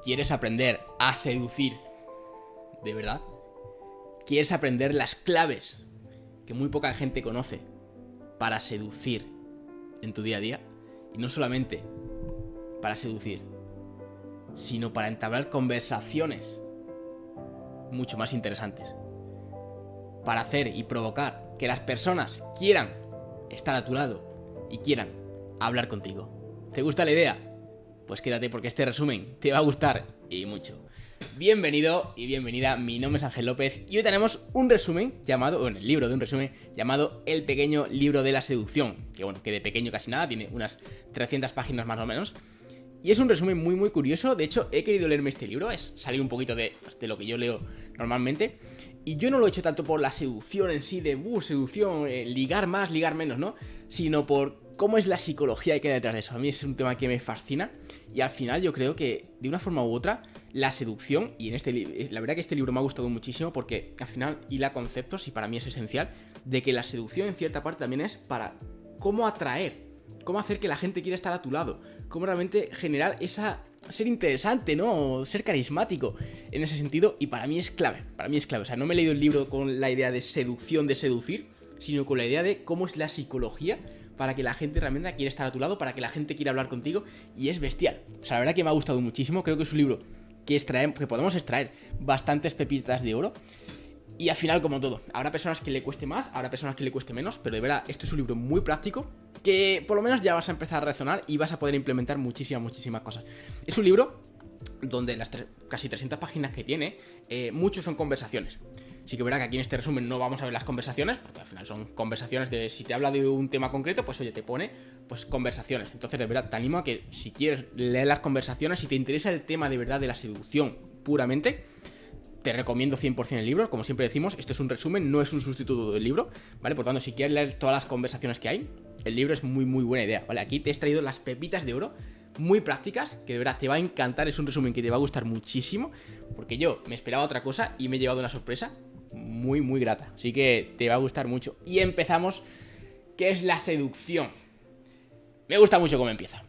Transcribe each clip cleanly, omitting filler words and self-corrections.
¿Quieres aprender a seducir de verdad? ¿Quieres aprender las claves que muy poca gente conoce para seducir en tu día a día? Y no solamente para seducir, sino para entablar conversaciones mucho más interesantes. Para hacer y provocar que las personas quieran estar a tu lado y quieran hablar contigo. ¿Te gusta la idea? Pues quédate porque este resumen te va a gustar y mucho. Bienvenido y bienvenida, mi nombre es Ángel López y hoy tenemos un resumen llamado, el libro de un resumen llamado El pequeño libro de la seducción, que de pequeño casi nada, tiene unas 300 páginas más o menos. Y es un resumen muy curioso. De hecho, he querido leerme este libro, es salir un poquito de lo que yo leo normalmente. Y yo no lo he hecho tanto por la seducción en sí, de seducción, ligar más, ligar menos, ¿no? Sino por cómo es la psicología que hay detrás de eso. A mí es un tema que me fascina. Y al final yo creo que, de una forma u otra, la seducción, y la verdad que este libro me ha gustado muchísimo porque al final hila conceptos y para mí es esencial, de que la seducción en cierta parte también es para cómo atraer, cómo hacer que la gente quiera estar a tu lado, cómo realmente generar ser interesante, ¿no? Ser carismático en ese sentido, y para mí es clave, o sea, no me he leído el libro con la idea de seducción, de seducir, sino con la idea de cómo es la psicología para que la gente realmente quiera estar a tu lado, para que la gente quiera hablar contigo, y es bestial. O sea, la verdad que me ha gustado muchísimo, creo que es un libro que podemos extraer bastantes pepitas de oro. Y al final, como todo, habrá personas que le cueste más, habrá personas que le cueste menos, pero de verdad, esto es un libro muy práctico que por lo menos ya vas a empezar a razonar y vas a poder implementar muchísimas cosas. Es un libro donde las casi 300 páginas que tiene, muchos son conversaciones. Sí que verá que aquí en este resumen no vamos a ver las conversaciones, porque al final son conversaciones de si te habla de un tema concreto, pues oye, te pone pues conversaciones. Entonces de verdad te animo a que si quieres leer las conversaciones, si te interesa el tema de verdad de la seducción puramente, te recomiendo 100% el libro. Como siempre decimos, esto es un resumen, no es un sustituto del libro, ¿vale? Por tanto, si quieres leer todas las conversaciones que hay, el libro es muy buena idea, ¿vale? Aquí te he traído las pepitas de oro muy prácticas, que de verdad te va a encantar, es un resumen que te va a gustar muchísimo, porque yo me esperaba otra cosa y me he llevado una sorpresa muy grata, así que te va a gustar mucho. Y empezamos, ¿qué es la seducción? Me gusta mucho cómo empieza,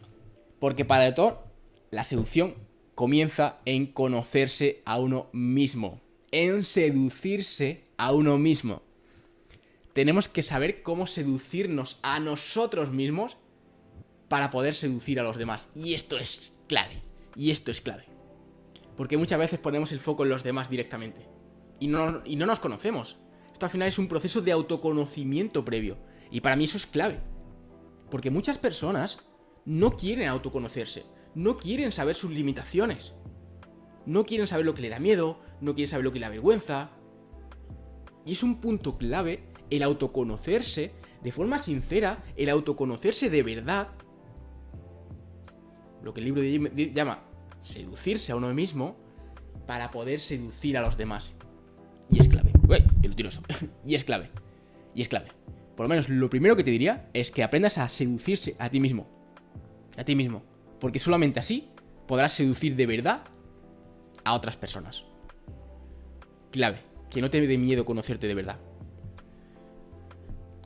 porque para el autor, la seducción comienza en conocerse a uno mismo, en seducirse a uno mismo. Tenemos que saber cómo seducirnos a nosotros mismos para poder seducir a los demás. Y esto es clave. Porque muchas veces ponemos el foco en los demás directamente. Y no nos conocemos. Esto al final es un proceso de autoconocimiento previo. Y para mí eso es clave. Porque muchas personas no quieren autoconocerse. No quieren saber sus limitaciones. No quieren saber lo que le da miedo. No quieren saber lo que le avergüenza. Y es un punto clave el autoconocerse de forma sincera, el autoconocerse de verdad. Lo que el libro llama seducirse a uno mismo para poder seducir a los demás. Y es clave. Uy, qué lo tiro eso. Y es clave. Por lo menos lo primero que te diría es que aprendas a seducirse a ti mismo. Porque solamente así podrás seducir de verdad a otras personas. Clave. Que no te dé miedo conocerte de verdad.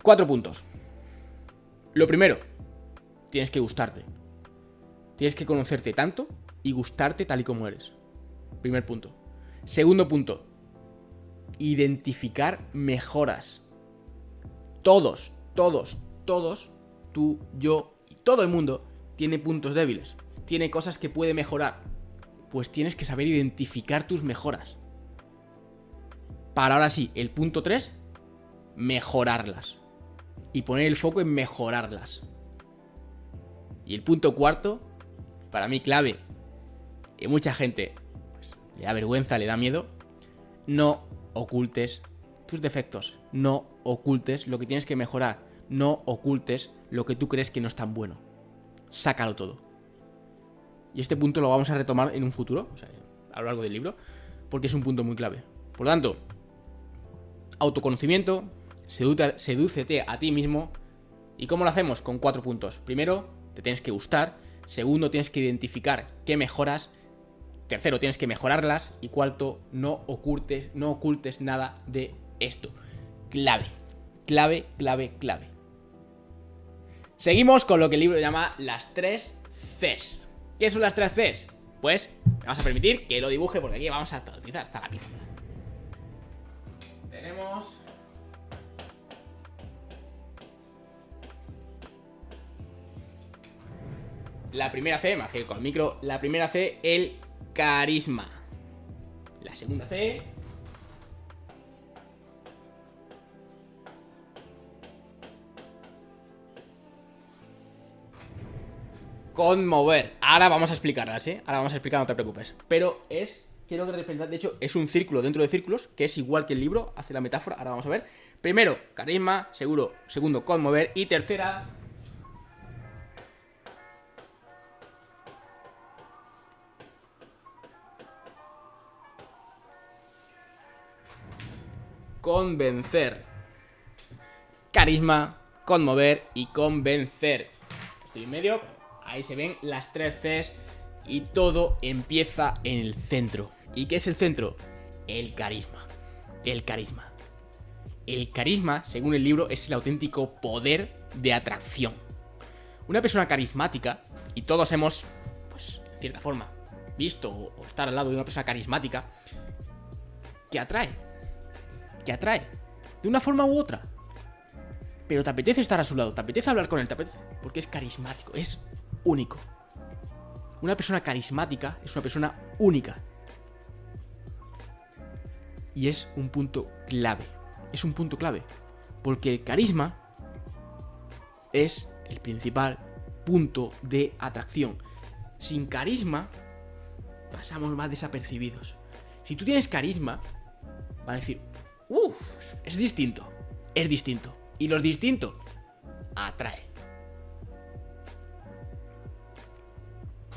4 puntos. Lo primero, tienes que gustarte. Tienes que conocerte tanto y gustarte tal y como eres. Primer punto. Segundo punto, identificar mejoras. Todos, tú, yo y todo el mundo tiene puntos débiles. Tiene cosas que puede mejorar. Pues tienes que saber identificar tus mejoras. Para ahora sí, el punto 3, mejorarlas. Y poner el foco en mejorarlas. Y el punto 4, para mí clave, y mucha gente le da vergüenza, le da miedo, no ocultes tus defectos, no ocultes lo que tienes que mejorar, no ocultes lo que tú crees que no es tan bueno. Sácalo todo. Y este punto lo vamos a retomar en un futuro, o sea, a lo largo del libro, porque es un punto muy clave. Por lo tanto, autoconocimiento, sedúcete a ti mismo. ¿Y cómo lo hacemos? Con 4 puntos. Primero, te tienes que gustar. Segundo, tienes que identificar qué mejoras. Tercero, tienes que mejorarlas. Y cuarto, no ocultes nada de esto. Clave. Seguimos con lo que el libro llama las 3 Cs. ¿Qué son las 3 Cs? Pues me vas a permitir que lo dibuje porque aquí vamos a utilizar hasta la pizarra. Tenemos... la primera C, me acerco al micro. La primera C, el carisma. La segunda C... conmover. Ahora vamos a explicarlas, ¿eh? Ahora vamos a explicar, no te preocupes. Pero es... quiero que representar, de hecho, es un círculo dentro de círculos, que es igual que el libro, hace la metáfora, ahora vamos a ver. Primero, carisma, segundo, conmover, y tercera... convencer. Carisma, conmover y convencer. Estoy en medio, ahí se ven las 3 Cs y todo empieza en el centro. ¿Y qué es el centro? El carisma. El carisma. El carisma, según el libro, es el auténtico poder de atracción. Una persona carismática, y todos hemos, pues, en cierta forma, visto o estar al lado de una persona carismática, que atrae. Que atrae. De una forma u otra. Pero te apetece estar a su lado, te apetece hablar con él, te apetece... porque es carismático, es único. Una persona carismática es una persona única. Y es un punto clave. Es un punto clave. Porque el carisma es el principal punto de atracción. Sin carisma, pasamos más desapercibidos. Si tú tienes carisma, van a decir, uff, es distinto. Es distinto. Y lo distinto atrae.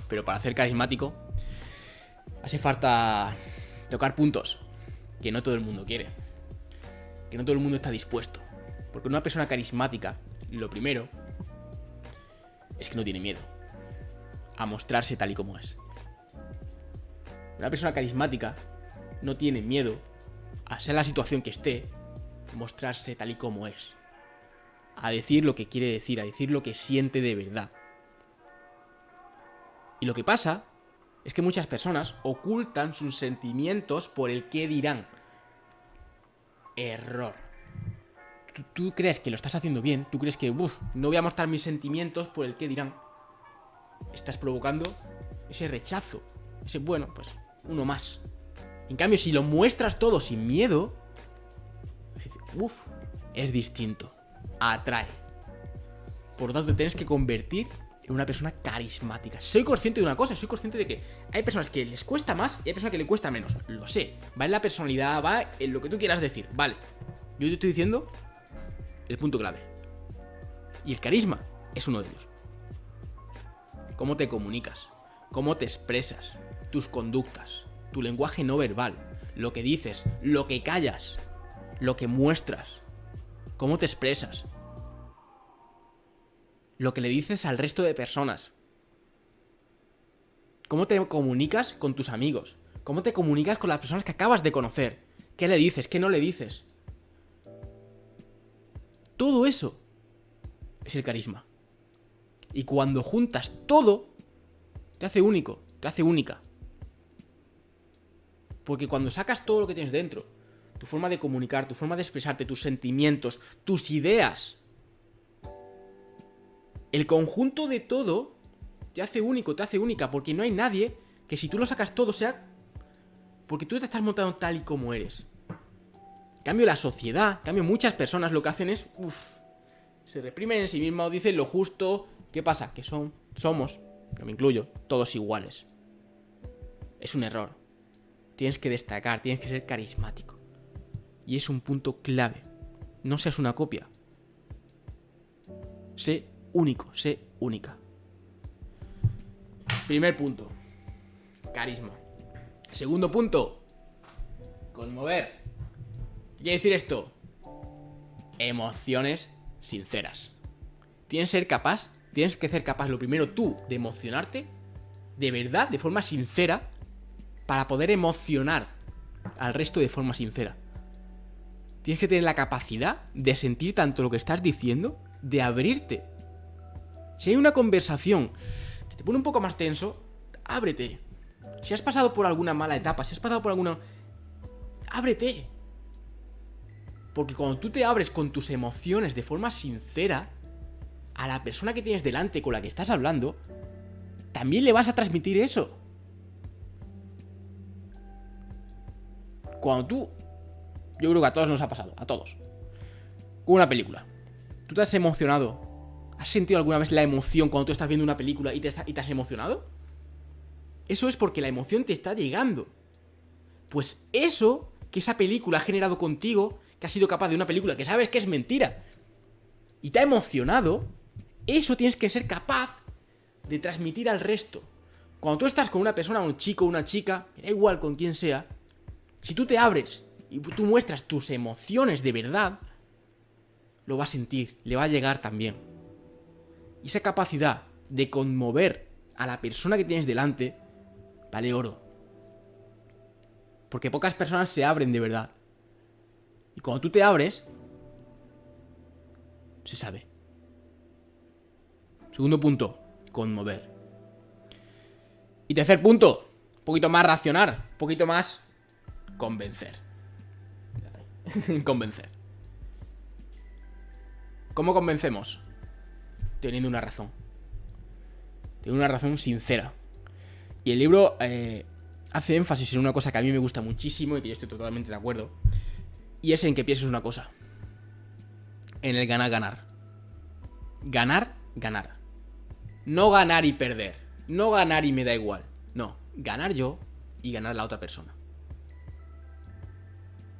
Pero para ser carismático hace falta tocar puntos que no todo el mundo quiere, que no todo el mundo está dispuesto. Porque una persona carismática, lo primero es que no tiene miedo a mostrarse tal y como es. Una persona carismática no tiene miedo a ser la situación que esté, mostrarse tal y como es, a decir lo que quiere decir, a decir lo que siente de verdad. Y lo que pasa es que muchas personas ocultan sus sentimientos por el qué dirán. Error. Tú crees que lo estás haciendo bien, tú crees que no voy a mostrar mis sentimientos por el qué dirán. Estás provocando ese rechazo, ese bueno, pues uno más. En cambio, si lo muestras todo sin miedo, es distinto. Atrae. Por lo tanto, te tienes que convertir en una persona carismática. Soy consciente de una cosa, soy consciente de que hay personas que les cuesta más y hay personas que le cuesta menos. Lo sé. Va en la personalidad, va en lo que tú quieras decir. Vale. Yo te estoy diciendo el punto clave. Y el carisma es uno de ellos. Cómo te comunicas, cómo te expresas, tus conductas, tu lenguaje no verbal, lo que dices, lo que callas, lo que muestras, cómo te expresas, lo que le dices al resto de personas, cómo te comunicas con tus amigos, cómo te comunicas con las personas que acabas de conocer, qué le dices, qué no le dices. Todo eso es el carisma. Y cuando juntas todo, te hace único, te hace única. Porque cuando sacas todo lo que tienes dentro, tu forma de comunicar, tu forma de expresarte, tus sentimientos, tus ideas, el conjunto de todo te hace único, te hace única. Porque no hay nadie que si tú lo sacas todo sea porque tú te estás montando tal y como eres. En cambio la sociedad, en cambio muchas personas lo que hacen es se reprimen en sí mismos, dicen lo justo. ¿Qué pasa? Que somos, yo me incluyo, todos iguales. Es un error. Tienes que destacar, tienes que ser carismático. Y es un punto clave. No seas una copia. Sé único, sé única. Primer punto, carisma. Segundo punto, conmover. ¿Qué quiere decir esto? Emociones sinceras. Tienes que ser capaz lo primero tú de emocionarte de verdad, de forma sincera, para poder emocionar al resto de forma sincera. Tienes que tener la capacidad de sentir tanto lo que estás diciendo, de abrirte. Si hay una conversación que te pone un poco más tenso, ábrete. Si has pasado por alguna mala etapa, si has pasado por alguna... ábrete. Porque cuando tú te abres con tus emociones de forma sincera, a la persona que tienes delante con la que estás hablando, también le vas a transmitir eso. Cuando tú... yo creo que a todos nos ha pasado, a todos. Con una película. ¿Tú te has emocionado? ¿Has sentido alguna vez la emoción cuando tú estás viendo una película y te has emocionado? Eso es porque la emoción te está llegando. Pues eso que esa película ha generado contigo, que has sido capaz de una película que sabes que es mentira y te ha emocionado, eso tienes que ser capaz de transmitir al resto. Cuando tú estás con una persona, un chico, una chica, me da igual con quién sea, si tú te abres y tú muestras tus emociones de verdad, lo va a sentir, le va a llegar también. Y esa capacidad de conmover a la persona que tienes delante vale oro. Porque pocas personas se abren de verdad. Y cuando tú te abres, se sabe. Segundo punto, conmover. Y tercer punto, un poquito más racional, un poquito más convencer. Convencer. ¿Cómo convencemos? Teniendo una razón. Teniendo una razón sincera. Y el libro hace énfasis en una cosa que a mí me gusta muchísimo y que yo estoy totalmente de acuerdo. Y es en que pienses una cosa. En el ganar-ganar. Ganar-ganar. No ganar y perder. No ganar y me da igual. No, ganar yo y ganar la otra persona.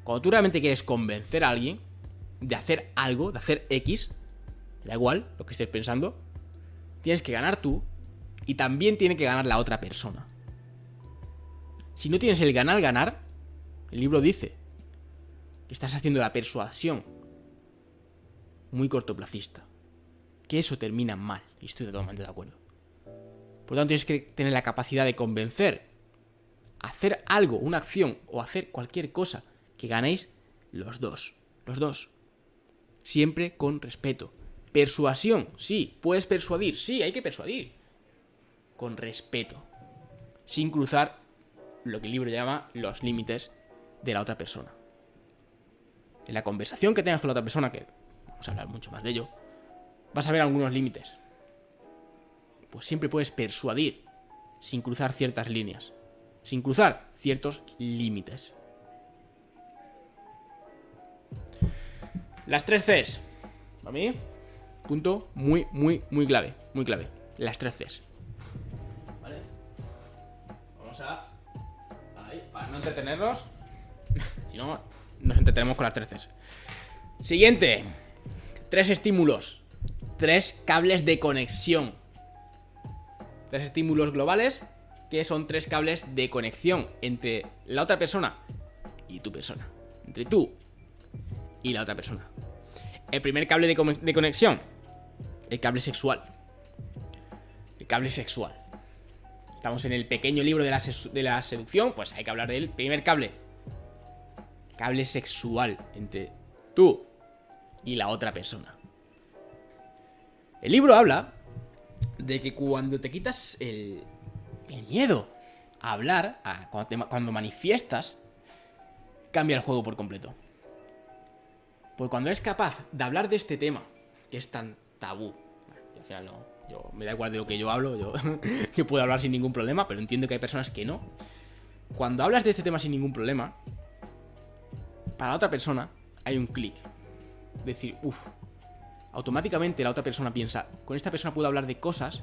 Cuando tú realmente quieres convencer a alguien de hacer algo, de hacer X, da igual lo que estés pensando, tienes que ganar tú y también tiene que ganar la otra persona. Si no tienes el ganar-ganar, el libro dice que estás haciendo la persuasión muy cortoplacista. Que eso termina mal. Y estoy totalmente de acuerdo. Por lo tanto, tienes que tener la capacidad de convencer, hacer algo, una acción o hacer cualquier cosa que ganéis los dos. Los dos. Siempre con respeto. Persuasión, sí. ¿Puedes persuadir? Sí, hay que persuadir. Con respeto. Sin cruzar lo que el libro llama los límites de la otra persona. En la conversación que tengas con la otra persona, que vamos a hablar mucho más de ello, vas a ver algunos límites. Pues siempre puedes persuadir sin cruzar ciertas líneas. Sin cruzar ciertos límites. Las 3 Cs. Para mí, punto muy clave. Muy clave. Las 3 Cs. ¿Vale? Vamos a... ahí, para no entretenernos. Si no, nos entretenemos con las 3 Cs. Siguiente. 3 estímulos. 3 cables de conexión. 3 estímulos globales que son 3 cables de conexión entre la otra persona y tu persona. Entre tú y la otra persona. El primer cable de conexión, el cable sexual. El cable sexual. Estamos en el pequeño libro de la seducción, pues hay que hablar del primer cable. Cable sexual entre tú y la otra persona. El libro habla de que cuando te quitas el miedo a hablar, cuando manifiestas, cambia el juego por completo. Porque cuando eres capaz de hablar de este tema, que es tan tabú, y al final no, me da igual de lo que yo hablo, yo puedo hablar sin ningún problema, pero entiendo que hay personas que no. Cuando hablas de este tema sin ningún problema, para la otra persona hay un clic. Decir, automáticamente la otra persona piensa, con esta persona puedo hablar de cosas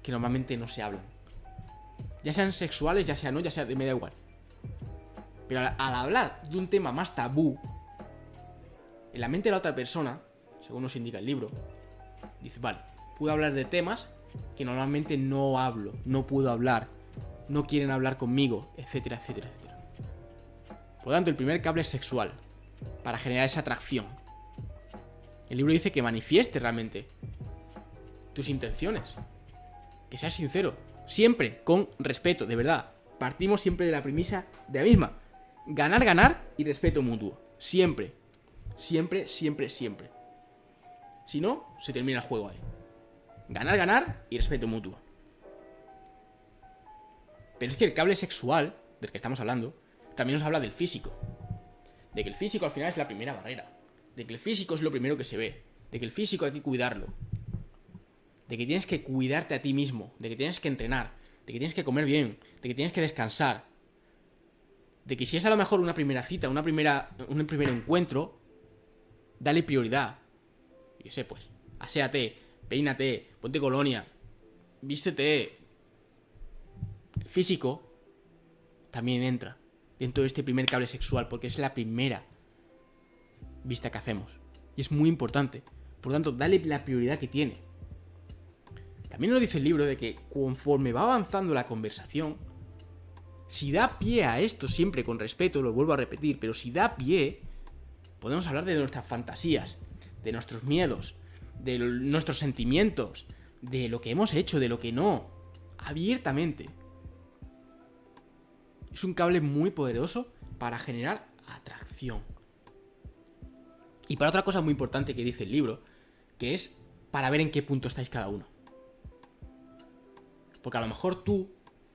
que normalmente no se hablan. Ya sean sexuales, ya sea no, ya sea me da igual. Pero al hablar de un tema más tabú, en la mente de la otra persona, según nos indica el libro, dice, vale, puedo hablar de temas que normalmente no hablo, no puedo hablar, no quieren hablar conmigo, etcétera, etcétera, etcétera. Por lo tanto, el primer cable es sexual, para generar esa atracción. El libro dice que manifiestes realmente tus intenciones, que seas sincero, siempre con respeto, de verdad. Partimos siempre de la premisa de la misma. Ganar, ganar y respeto mutuo. Siempre. Siempre, siempre, siempre. Si no, se termina el juego ahí. Ganar, ganar y respeto mutuo. Pero es que el cable sexual, del que estamos hablando, también nos habla del físico. De que el físico al final es la primera barrera. De que el físico es lo primero que se ve. De que el físico hay que cuidarlo. De que tienes que cuidarte a ti mismo. De que tienes que entrenar. De que tienes que comer bien. De que tienes que descansar. De que si es a lo mejor una primera cita, un primer encuentro, dale prioridad. Yo sé, pues, aséate, peínate, ponte colonia, vístete. El físico también entra dentro de este primer cable sexual, porque es la primera vista que hacemos. Y es muy importante. Por lo tanto, dale la prioridad que tiene. También nos dice el libro de que conforme va avanzando la conversación, si da pie a esto, siempre con respeto, lo vuelvo a repetir, pero si da pie, podemos hablar de nuestras fantasías, de nuestros miedos, de nuestros sentimientos, de lo que hemos hecho, de lo que no, abiertamente. Es un cable muy poderoso para generar atracción. Y para otra cosa muy importante que dice el libro, que es para ver en qué punto estáis cada uno. Porque a lo mejor tú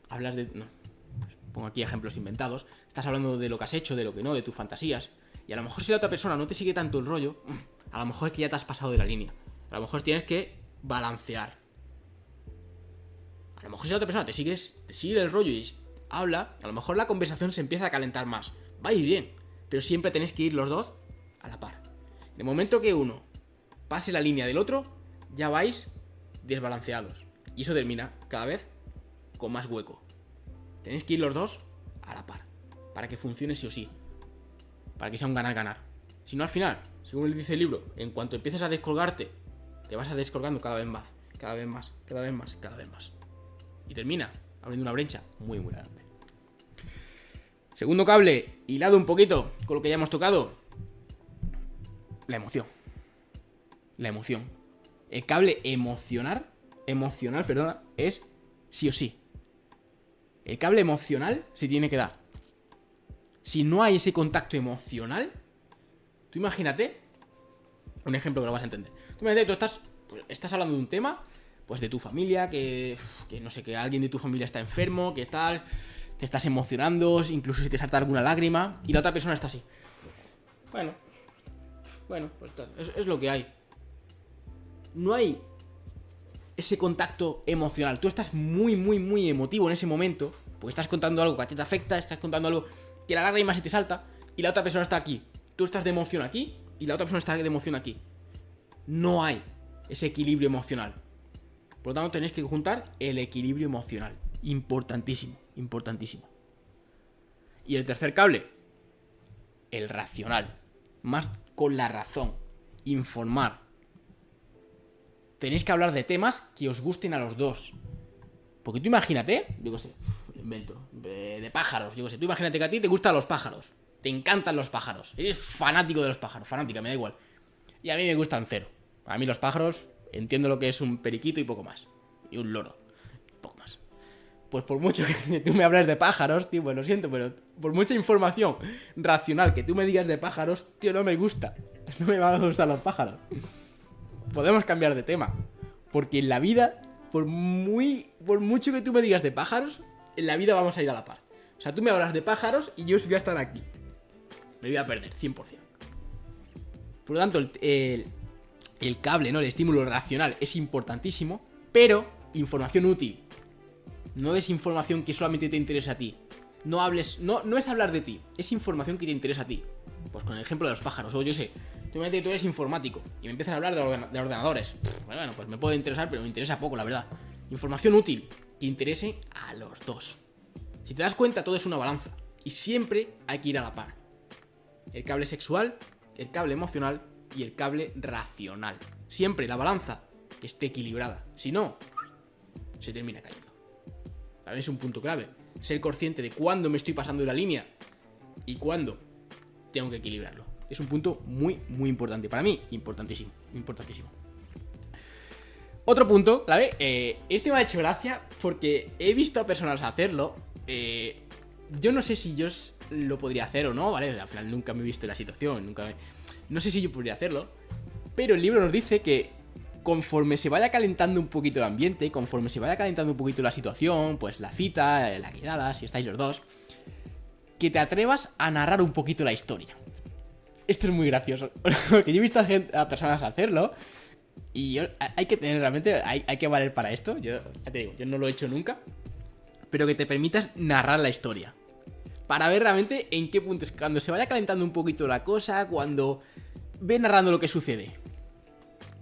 hablas de... No, pongo aquí ejemplos inventados. Estás hablando de lo que has hecho, de lo que no, de tus fantasías. Y a lo mejor si la otra persona no te sigue tanto el rollo, a lo mejor es que ya te has pasado de la línea. A lo mejor tienes que balancear. A lo mejor si la otra persona te sigue el rollo y habla, a lo mejor la conversación se empieza a calentar más. Va a ir bien, pero siempre tenéis que ir los dos a la par. En el momento que uno pase la línea del otro, ya vais desbalanceados. Y eso termina cada vez con más hueco. Tenéis que ir los dos a la par, para que funcione sí o sí. Para que sea un ganar-ganar. Si no, al final, según le dice el libro, en cuanto empieces a descolgarte, te vas a descolgando cada vez más, cada vez más, cada vez más, cada vez más. Y termina abriendo una brecha muy, muy grande. Segundo cable, hilado un poquito con lo que ya hemos tocado. La emoción. La emoción. El cable emocional, es sí o sí. El cable emocional se tiene que dar. Si no hay ese contacto emocional, tú imagínate, un ejemplo que lo vas a entender. Tú imagínate, estás hablando de un tema, pues de tu familia, que no sé, que alguien de tu familia está enfermo, que tal, te estás emocionando, incluso si te salta alguna lágrima, y la otra persona está así. Bueno, pues es lo que hay. No hay ese contacto emocional. Tú estás muy, muy, muy emotivo en ese momento, porque estás contando algo que a ti te afecta, estás contando algo que la lágrima se te salta, y la otra persona está aquí. Tú estás de emoción aquí, y la otra persona está de emoción aquí. No hay ese equilibrio emocional. Por lo tanto, tenéis que juntar el equilibrio emocional. Importantísimo, importantísimo. Y el tercer cable, el racional. Más con la razón. Informar. Tenéis que hablar de temas que os gusten a los dos. Porque tú imagínate, yo qué sé, invento, de pájaros, yo qué sé, tú imagínate que a ti te gustan los pájaros. Te encantan los pájaros. Eres fanático de los pájaros, fanática, me da igual. Y a mí me gustan cero. A mí los pájaros, entiendo lo que es un periquito y poco más. Y un loro, poco más. Pues por mucho que tú me hables de pájaros, tío, pues lo siento, pero por mucha información racional que tú me digas de pájaros, tío, no me gusta. No me van a gustar los pájaros. Podemos cambiar de tema. Porque en la vida, por mucho que tú me digas de pájaros, en la vida vamos a ir a la par. O sea, tú me hablas de pájaros y yo voy a estar aquí. Me voy a perder, 100%. Por lo tanto, el cable, ¿no? El estímulo racional es importantísimo, pero información útil. No des información que solamente te interesa a ti. No hables, no es hablar de ti, es información que te interesa a ti. Pues con el ejemplo de los pájaros, o yo sé, tú eres informático y me empiezas a hablar de ordenadores. Bueno, pues me puede interesar, pero me interesa poco, la verdad. Información útil que interese a los dos. Si te das cuenta, todo es una balanza y siempre hay que ir a la par. El cable sexual, el cable emocional y el cable racional. Siempre la balanza que esté equilibrada. Si no, se termina cayendo. Para mí es un punto clave. Ser consciente de cuándo me estoy pasando de la línea y cuándo tengo que equilibrarlo. Es un punto muy, muy importante. Para mí, importantísimo. Importantísimo. Otro punto clave. Este me ha hecho gracia porque he visto a personas hacerlo. Yo no sé si yo lo podría hacer o no, ¿vale? Al final nunca me he visto en la situación. No sé si yo podría hacerlo. Pero el libro nos dice que conforme se vaya calentando un poquito el ambiente, conforme se vaya calentando un poquito la situación, pues la cita, la quedada, si estáis los dos, que te atrevas a narrar un poquito la historia. Esto es muy gracioso, porque yo he visto a personas hacerlo y hay que tener realmente, hay que valer para esto. Yo ya te digo, yo no lo he hecho nunca, pero que te permitas narrar la historia para ver realmente en qué punto es cuando se vaya calentando un poquito la cosa, cuando ve narrando lo que sucede.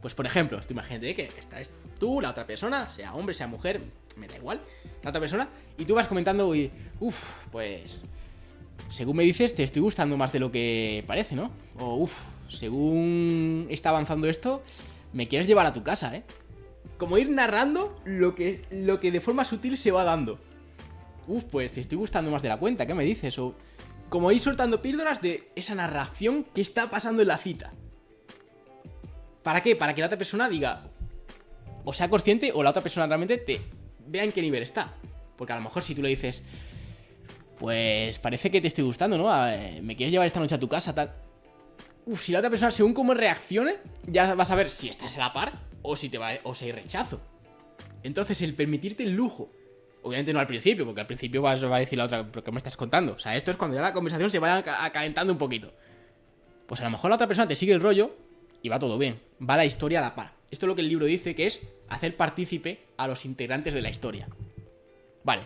Pues por ejemplo, imagínate que estás tú, la otra persona, sea hombre, sea mujer, me da igual, la otra persona, y tú vas comentando y, pues, según me dices, te estoy gustando más de lo que parece, ¿no? O, según está avanzando esto, me quieres llevar a tu casa, ¿eh? Como ir narrando lo que de forma sutil se va dando. Pues te estoy gustando más de la cuenta, ¿qué me dices? O como ir soltando píldoras de esa narración que está pasando en la cita. ¿Para qué? Para que la otra persona diga, o sea consciente, o la otra persona realmente te vea en qué nivel está. Porque a lo mejor si tú le dices, pues parece que te estoy gustando, ¿no? Me quieres llevar esta noche a tu casa, tal. Si la otra persona, según cómo reaccione, ya vas a ver si estás a la par o si hay rechazo. Entonces, el permitirte el lujo, obviamente no al principio, porque al principio va a decir la otra, ¿pero qué me estás contando? O sea, esto es cuando ya la conversación se vaya calentando un poquito. Pues a lo mejor la otra persona te sigue el rollo y va todo bien, va la historia a la par. Esto es lo que el libro dice, que es hacer partícipe a los integrantes de la historia. Vale.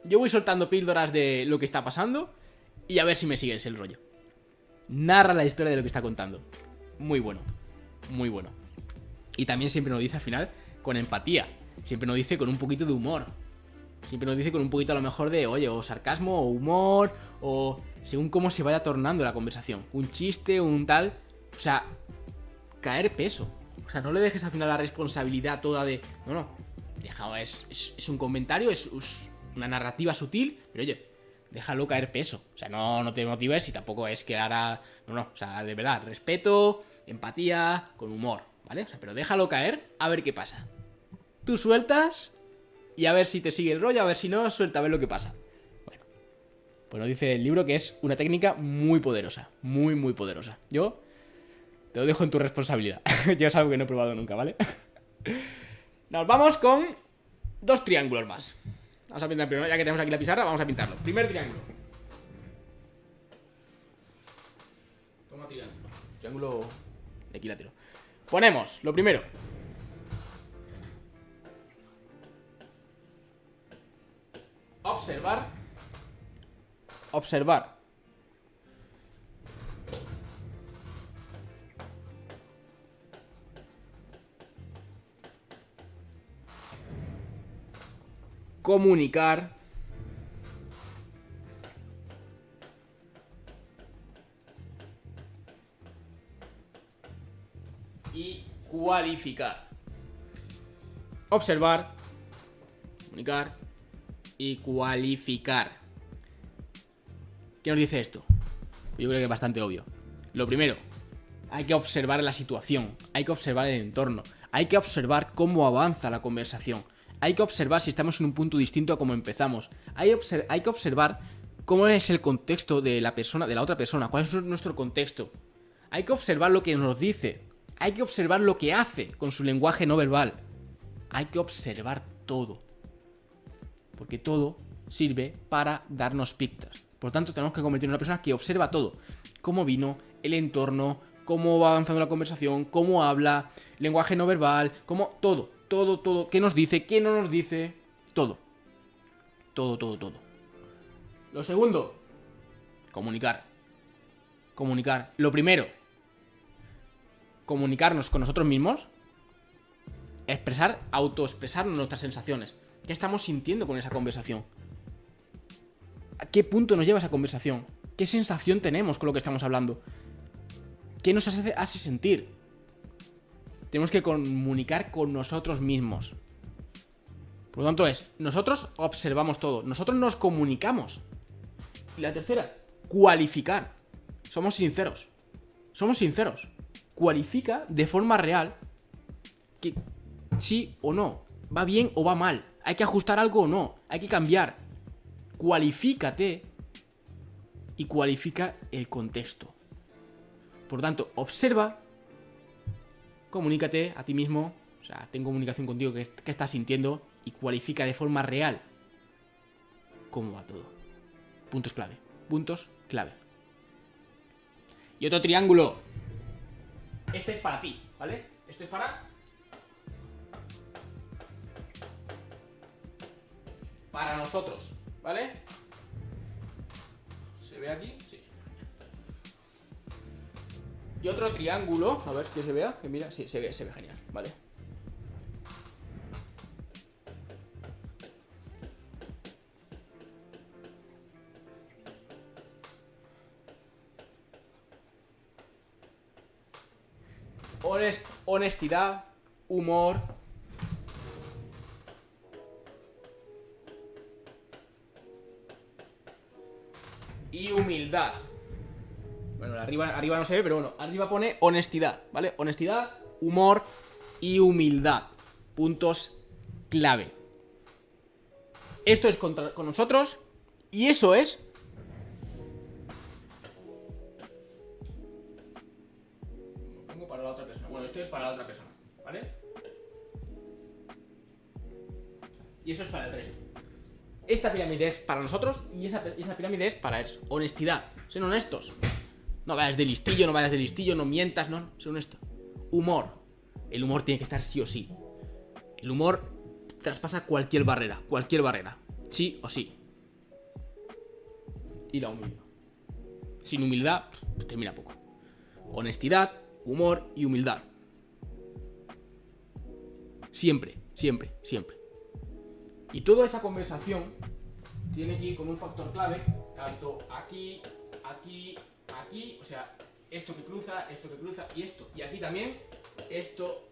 Yo voy soltando píldoras de lo que está pasando y a ver si me sigues el rollo. Narra la historia de lo que está contando. Muy bueno, muy bueno. Y también siempre nos dice al final con empatía. Siempre nos dice con un poquito de humor. Siempre nos dice con un poquito a lo mejor de, oye, o sarcasmo, o humor, o según cómo se vaya tornando la conversación. Un chiste, un tal... O sea, caer peso. O sea, no le dejes al final la responsabilidad toda de... No. Es un comentario, es una narrativa sutil, pero oye, déjalo caer peso. O sea, no te motives y tampoco es que ahora... No. O sea, de verdad, respeto, empatía, con humor, ¿vale? O sea, pero déjalo caer, a ver qué pasa. Tú sueltas y a ver si te sigue el rollo, a ver si no, suelta, a ver lo que pasa. Bueno, pues nos dice el libro que es una técnica muy poderosa. Muy, muy poderosa. Yo... te lo dejo en tu responsabilidad. Yo es algo que no he probado nunca, ¿vale? Nos vamos con 2 triángulos más. Vamos a pintar primero, ya que tenemos aquí la pizarra, vamos a pintarlo. Primer triángulo. Toma triángulo. Triángulo equilátero. Ponemos, lo primero. Observar. Comunicar. Y cualificar. Observar, comunicar y cualificar. ¿Qué nos dice esto? Yo creo que es bastante obvio. Lo primero, hay que observar la situación, hay que observar el entorno, hay que observar cómo avanza la conversación, hay que observar si estamos en un punto distinto a como empezamos, hay que observar cómo es el contexto de la persona, de la otra persona, cuál es nuestro contexto. Hay que observar lo que nos dice, hay que observar lo que hace con su lenguaje no verbal. Hay que observar todo, porque todo sirve para darnos pistas. Por lo tanto, tenemos que convertirnos en una persona que observa todo. Cómo vino, el entorno, cómo va avanzando la conversación, cómo habla, lenguaje no verbal, cómo... Todo. ¿Qué nos dice? ¿Qué no nos dice? Todo. Todo. Lo segundo, comunicar. Lo primero, comunicarnos con nosotros mismos. Autoexpresarnos nuestras sensaciones. ¿Qué estamos sintiendo con esa conversación? ¿A qué punto nos lleva esa conversación? ¿Qué sensación tenemos con lo que estamos hablando? ¿Qué nos hace sentir? Tenemos que comunicar con nosotros mismos. Por lo tanto nosotros observamos todo, nosotros nos comunicamos. Y la tercera, cualificar. Somos sinceros. Cualifica de forma real que sí o no, va bien o va mal, hay que ajustar algo o no, hay que cambiar. Cualifícate y cualifica el contexto. Por lo tanto, observa, comunícate a ti mismo, o sea, ten comunicación contigo, qué estás sintiendo y cualifica de forma real cómo va todo. Puntos clave, puntos clave. Y otro triángulo. Este es para ti, ¿vale? Esto es para nosotros, ¿vale? ¿Se ve aquí? Sí. Y otro triángulo, a ver que se vea, que mira, sí, se ve genial, ¿vale? Honestidad, humor y humildad. Bueno, arriba no se ve, pero bueno, arriba pone honestidad, ¿vale? Honestidad, humor y humildad. Puntos clave. Esto es con nosotros y eso es... Pongo para la otra persona. Bueno, esto es para la otra persona, ¿vale? Y eso es para el resto. Esta pirámide es para nosotros y esa pirámide es para ellos. Honestidad. Sean honestos. No vayas de listillo, no mientas, no. Sé honesto. Humor. El humor tiene que estar sí o sí. El humor traspasa cualquier barrera. Sí o sí. Y la humildad. Sin humildad, pues termina poco. Honestidad, humor y humildad. Siempre. Y toda esa conversación tiene que ir con un factor clave, tanto aquí, o sea, esto que cruza y esto. Y aquí también, esto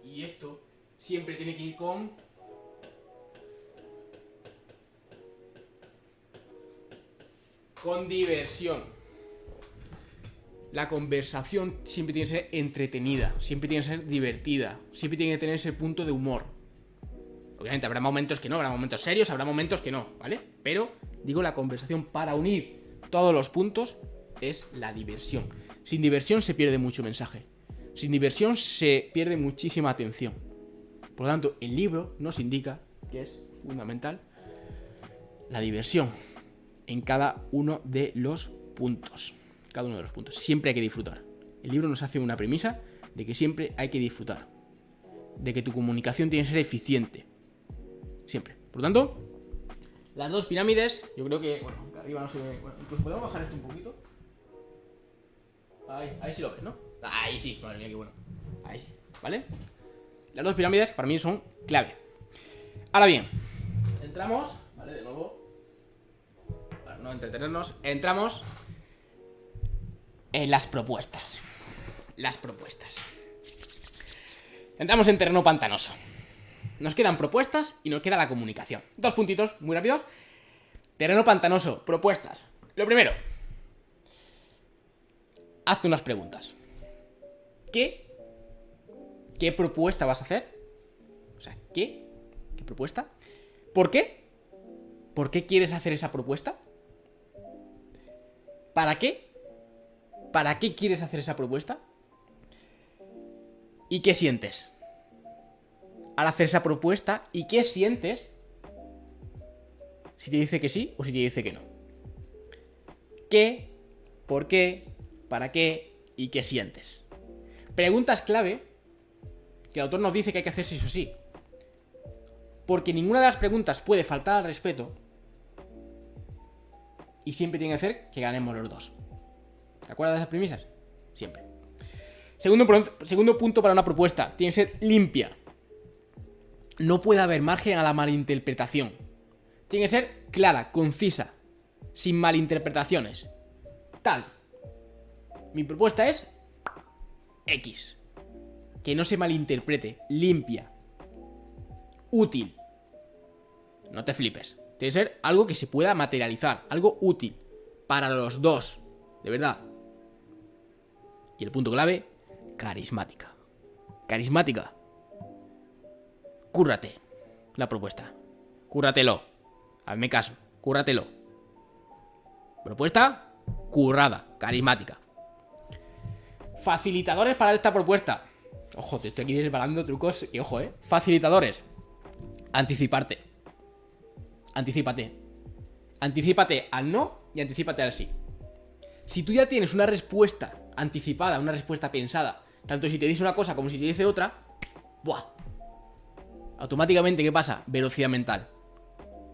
y esto. Siempre tiene que ir con diversión. La conversación siempre tiene que ser entretenida, siempre tiene que ser divertida, siempre tiene que tener ese punto de humor. Obviamente habrá momentos que no, habrá momentos serios, habrá momentos que no, ¿vale? Pero, digo, la conversación para unir todos los puntos es la diversión. Sin diversión se pierde mucho mensaje. Sin diversión se pierde muchísima atención. Por lo tanto, el libro nos indica que es fundamental la diversión en cada uno de los puntos. Siempre hay que disfrutar. El libro nos hace una premisa de que siempre hay que disfrutar. De que tu comunicación tiene que ser eficiente. Siempre. Por lo tanto, las dos pirámides, yo creo que, bueno, que arriba no se ve. Bueno, incluso podemos bajar esto un poquito. Ahí sí lo ves, ¿no? Ahí sí, madre mía, qué bueno. Ahí sí, ¿vale? Las dos pirámides para mí son clave. Ahora bien, entramos, ¿vale? De nuevo, para no entretenernos, entramos en las propuestas. Entramos en terreno pantanoso. Nos quedan propuestas y nos queda la comunicación. Dos puntitos, muy rápidos. Terreno pantanoso, propuestas. Lo primero, hazte unas preguntas. ¿Qué propuesta vas a hacer? O sea, ¿qué propuesta? ¿Por qué? ¿Por qué quieres hacer esa propuesta? ¿Para qué? ¿Para qué quieres hacer esa propuesta? ¿Y qué sientes al hacer esa propuesta? ¿Y qué sientes si te dice que sí o si te dice que no? ¿Qué? ¿Por qué? ¿Para qué? ¿Y qué sientes? Preguntas clave que el autor nos dice que hay que hacer sí o sí. Porque ninguna de las preguntas puede faltar al respeto y siempre tiene que hacer que ganemos los dos. ¿Te acuerdas de esas premisas? Siempre. Segundo punto para una propuesta. Tiene que ser limpia. No puede haber margen a la malinterpretación. Tiene que ser clara, concisa, sin malinterpretaciones. Tal. Mi propuesta es X. Que no se malinterprete. Limpia. Útil. No te flipes. Tiene que ser algo que se pueda materializar. Algo útil. Para los dos. De verdad. Y el punto clave, carismática. Carismática. Cúrrate la propuesta. Cúrratelo. Hazme caso. Cúrratelo. Propuesta currada. Carismática. Facilitadores para esta propuesta. Ojo, te estoy aquí desvelando trucos y ojo, facilitadores. Anticiparte. Anticípate. Anticípate al no y anticípate al sí. Si tú ya tienes una respuesta anticipada, una respuesta pensada, tanto si te dice una cosa como si te dice otra, ¡buah! Automáticamente, ¿qué pasa? Velocidad mental,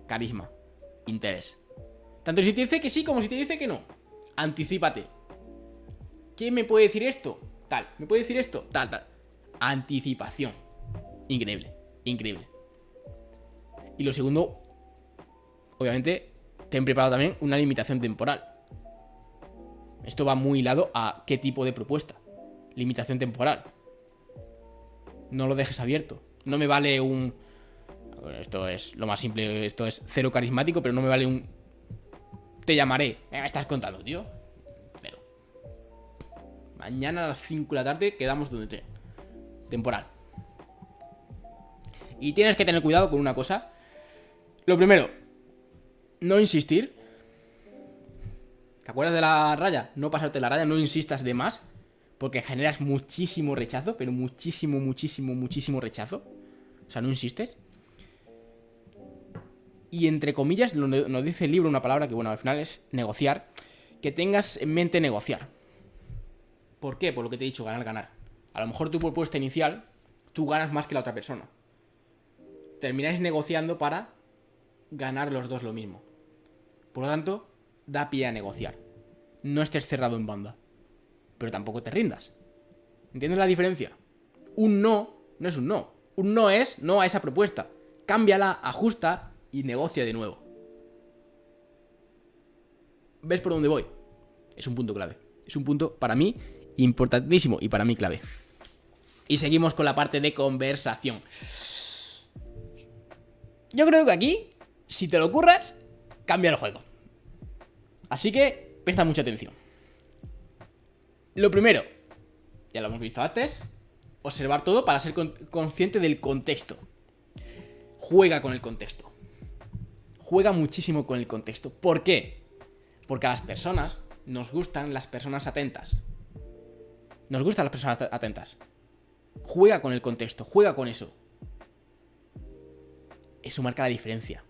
carisma, interés. Tanto si te dice que sí como si te dice que no. Anticípate. ¿Quién me puede decir esto? Tal. ¿Me puede decir esto? Tal, tal. Anticipación. Increíble, increíble. Y lo segundo, obviamente, ten preparado también una limitación temporal. Esto va muy hilado a qué tipo de propuesta. Limitación temporal. No lo dejes abierto. No me vale un... Esto es lo más simple, esto es cero carismático, pero no me vale un... Te llamaré. Me estás contando, tío. Pero... Mañana a las 5 de la tarde quedamos donde te... Temporal. Y tienes que tener cuidado con una cosa. Lo primero, no insistir. ¿Te acuerdas de la raya? No pasarte la raya, no insistas de más, porque generas muchísimo rechazo, pero muchísimo, muchísimo, muchísimo rechazo. O sea, no insistes. Y entre comillas, nos dice el libro una palabra que, bueno, al final es negociar. Que tengas en mente negociar. ¿Por qué? Por lo que te he dicho, ganar, ganar. A lo mejor tu propuesta inicial, tú ganas más que la otra persona. Termináis negociando para ganar los dos lo mismo. Por lo tanto, da pie a negociar. No estés cerrado en banda. Pero tampoco te rindas. ¿Entiendes la diferencia? Un no no es un no. Un no es no a esa propuesta. Cámbiala, ajusta y negocia de nuevo. ¿Ves por dónde voy? Es un punto clave. Es un punto para mí importantísimo y para mí clave. Y seguimos con la parte de conversación. Yo creo que aquí, si te lo curras, cambia el juego. Así que presta mucha atención. Lo primero, ya lo hemos visto antes, observar todo para ser consciente del contexto. Juega con el contexto. Juega muchísimo con el contexto. ¿Por qué? Porque a las personas nos gustan las personas atentas. Nos gustan las personas atentas. Juega con el contexto, juega con eso. Eso marca la diferencia.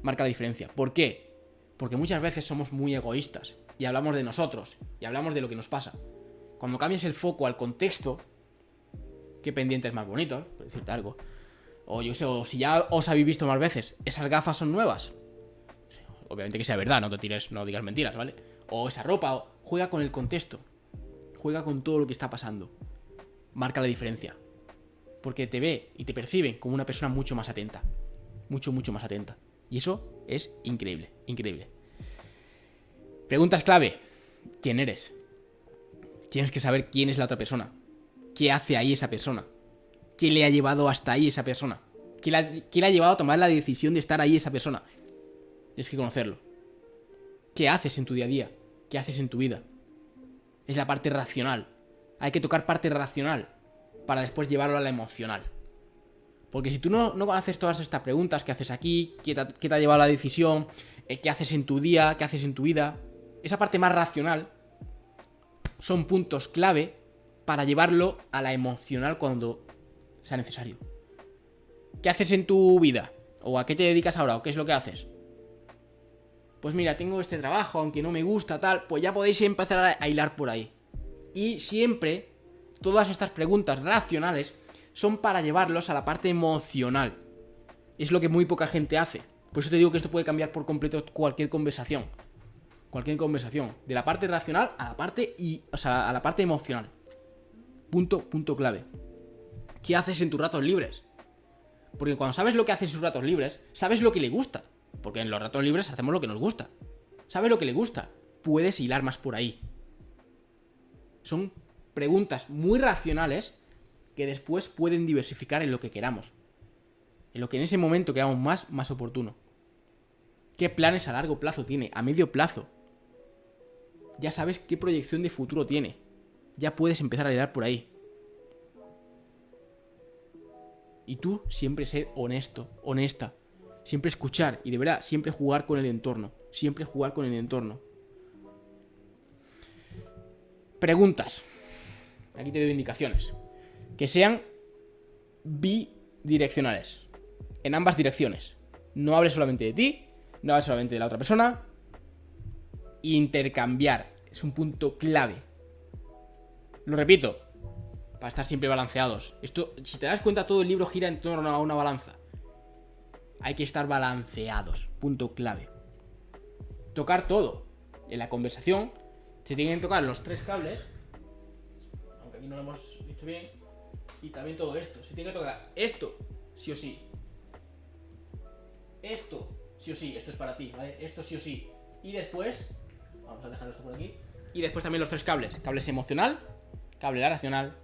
Marca la diferencia. ¿Por qué? Porque muchas veces somos muy egoístas y hablamos de nosotros y hablamos de lo que nos pasa. Cuando cambias el foco al contexto, ¿qué pendiente es más bonito? Por decirte algo. O yo sé, o si ya os habéis visto más veces, ¿esas gafas son nuevas? Obviamente que sea verdad, no te tires, no digas mentiras, ¿vale? O esa ropa, juega con el contexto. Juega con todo lo que está pasando. Marca la diferencia. Porque te ve y te percibe como una persona mucho más atenta. Mucho, mucho más atenta. Y eso es increíble, increíble. Preguntas clave. ¿Quién eres? Tienes que saber quién es la otra persona. ¿Qué hace ahí esa persona? ¿Qué le ha llevado hasta ahí esa persona? ¿Qué le ha llevado a tomar la decisión de estar ahí esa persona? Tienes que conocerlo. ¿Qué haces en tu día a día? ¿Qué haces en tu vida? Es la parte racional. Hay que tocar parte racional para después llevarlo a la emocional. Porque si tú no conoces todas estas preguntas, ¿qué haces aquí? ¿Qué te ha llevado a la decisión? ¿Qué haces en tu día? ¿Qué haces en tu vida? Esa parte más racional son puntos clave para llevarlo a la emocional cuando sea necesario. ¿Qué haces en tu vida? ¿O a qué te dedicas ahora? ¿O qué es lo que haces? Pues mira, tengo este trabajo, aunque no me gusta, tal. Pues ya podéis empezar a hilar por ahí. Y siempre, todas estas preguntas racionales son para llevarlos a la parte emocional. Es lo que muy poca gente hace. Por eso te digo que esto puede cambiar por completo cualquier conversación. Cualquier conversación. De la parte racional a la parte a la parte emocional. Punto clave. ¿Qué haces en tus ratos libres? Porque cuando sabes lo que hace en sus ratos libres, sabes lo que le gusta. Porque en los ratos libres hacemos lo que nos gusta. ¿Sabes lo que le gusta? Puedes hilar más por ahí. Son preguntas muy racionales que después pueden diversificar en lo que queramos. En lo que en ese momento queramos más oportuno. ¿Qué planes a largo plazo tiene? A medio plazo. Ya sabes qué proyección de futuro tiene. Ya puedes empezar a hilar por ahí. Y tú siempre ser honesto, honesta. Siempre escuchar y de verdad, siempre jugar con el entorno. Siempre jugar con el entorno. Preguntas. Aquí te doy indicaciones. que sean bidireccionales, en ambas direcciones. No hables solamente de ti, no hables solamente de la otra persona. Intercambiar es un punto clave. Lo repito, para estar siempre balanceados. Esto, si te das cuenta, todo el libro gira en torno a una balanza. Hay que estar balanceados, punto clave. Tocar todo. En la conversación se tienen que tocar los 3 cables, aunque aquí no lo hemos hecho bien, y también todo esto. Se tiene que tocar esto, sí o sí. Esto, sí o sí, esto es para ti, ¿vale? Esto sí o sí. Y después, vamos a dejar esto por aquí. Y después también los 3 cables. Cables emocional, cable racional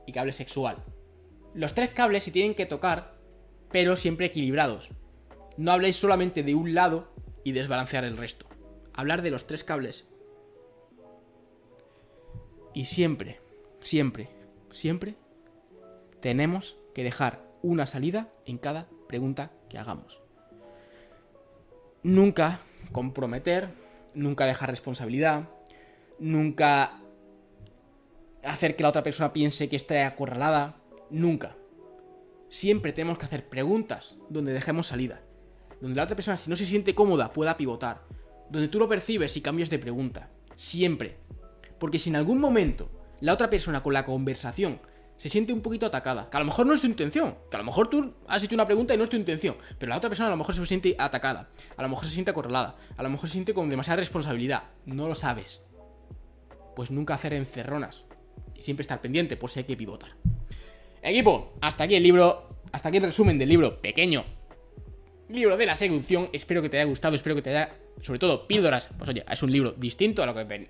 y cable sexual. Los 3 cables se tienen que tocar, pero siempre equilibrados. No habléis solamente de un lado y desbalancear el resto. Hablar de los 3 cables. Y siempre, siempre, siempre tenemos que dejar una salida en cada pregunta que hagamos. Nunca comprometer, nunca dejar responsabilidad, nunca hacer que la otra persona piense que está acorralada, nunca. Siempre tenemos que hacer preguntas donde dejemos salida, donde la otra persona, si no se siente cómoda, pueda pivotar, donde tú lo percibes y cambies de pregunta, siempre. Porque si en algún momento la otra persona con la conversación se siente un poquito atacada, que a lo mejor no es tu intención, que a lo mejor tú has hecho una pregunta y no es tu intención, pero la otra persona a lo mejor se siente atacada, a lo mejor se siente acorralada, a lo mejor se siente con demasiada responsabilidad, no lo sabes, pues nunca hacer encerronas y siempre estar pendiente por si hay que pivotar. Equipo, hasta aquí el libro, hasta aquí el resumen del libro pequeño, libro de la seducción. Espero que te haya gustado, espero que te haya, sobre todo píldoras, pues oye, es un libro distinto a lo que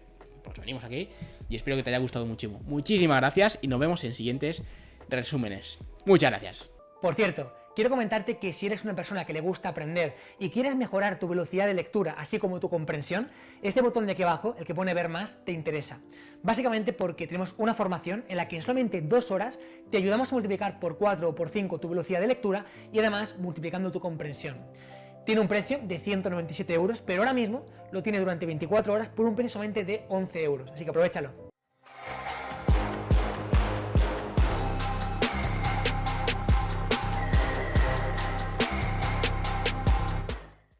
venimos aquí, y espero que te haya gustado muchísimo. Muchísimas gracias y nos vemos en siguientes resúmenes. Muchas gracias. Por cierto, quiero comentarte que si eres una persona que le gusta aprender y quieres mejorar tu velocidad de lectura, así como tu comprensión, este botón de aquí abajo, el que pone ver más, te interesa. Básicamente porque tenemos una formación en la que en solamente 2 horas te ayudamos a multiplicar por 4 o por 5 tu velocidad de lectura y además multiplicando tu comprensión. Tiene un precio de 197 euros, pero ahora mismo lo tiene durante 24 horas por un precio solamente de 11 euros, así que aprovéchalo.